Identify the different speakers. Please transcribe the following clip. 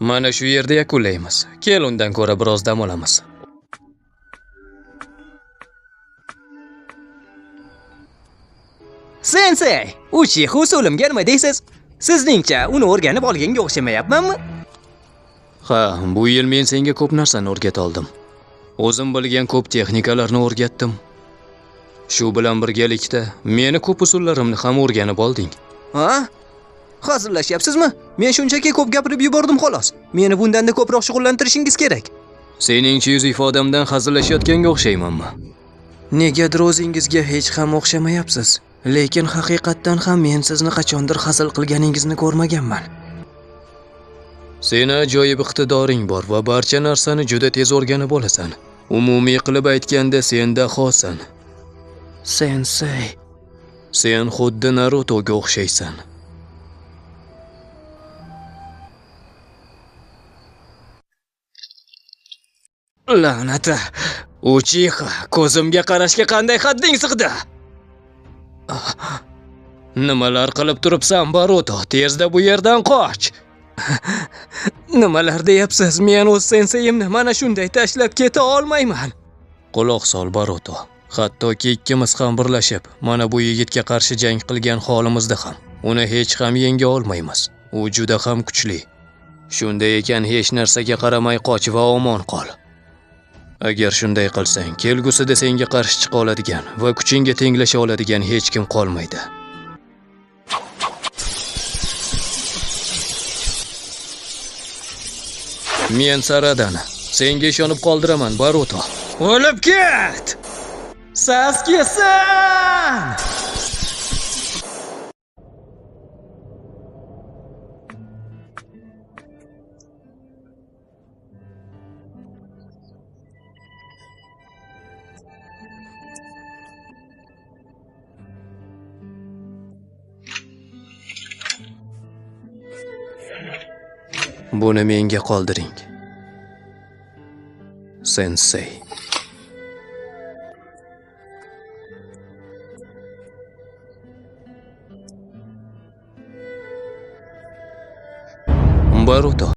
Speaker 1: Mana shu yerda yakunlaymiz. Kel undan ko'ra biroz dam olamiz.
Speaker 2: Sensei, Uchiha usulimga nima deysiz? Sizningcha uni o'rganib olganga o'xshamayapmanmi?
Speaker 1: Ha, bu yil men senga ko'p narsani o'rgata oldim. O'zim bilgan ko'p texnikalarni o'rgatdim. Shu bilan birgalikda meni ko'p usullarimni ham o'rganib olding.
Speaker 2: Ha? Hazillashyapsizmi? Men shunchaki ko'p gapirib yubordim xolos. Meni bundanda ko'proq shug'ullantirishingiz kerak.
Speaker 1: Seningcha yuz ifodamdan hazillashayotganga o'xshaymanmi?
Speaker 2: Negadir o'zingizga hech ham o'xshamayapsiz. Lekin haqiqatdan ham men sizni qachondir hazil qilganingizni ko'rmaganman.
Speaker 1: Seni ajoyib iqtidoring bor va barcha narsani juda tez o'rganib olasan. Umumiy qilib aytganda sen dahosan.
Speaker 2: Sensei,
Speaker 1: Sen xuddi Narutoga o'xshaysan.
Speaker 2: la'nata. Uchiha, ko'zimga qarashga qanday hadding sig'di?
Speaker 1: Nimalar qilib turibsan, Baruto? Tezda bu yerdan qoch.
Speaker 2: Nimalar deyapsiz? Men o'z senseyimni mana shunday tashlab keta olmayman.
Speaker 1: Quloq sol, Baruto. Hattoki ikkimiz ham birlashib, mana bu yigitga qarshi jang qilgan holimizda ham uni hech ham yenga olmaymiz. U juda ham kuchli. Shunday ekan hech narsaga qaramay qoch va omon qol. Agar shunday qilsang, kelgusida senga qarshi chiqa oladigan va kuchingga tenglasha oladigan hech kim qolmaydi. Men Saradani senga ishonib qoldiraman, Baruto.
Speaker 2: O'lib ket! Sasuke-san!
Speaker 1: Buni menga qoldiring. Sensei. Baruto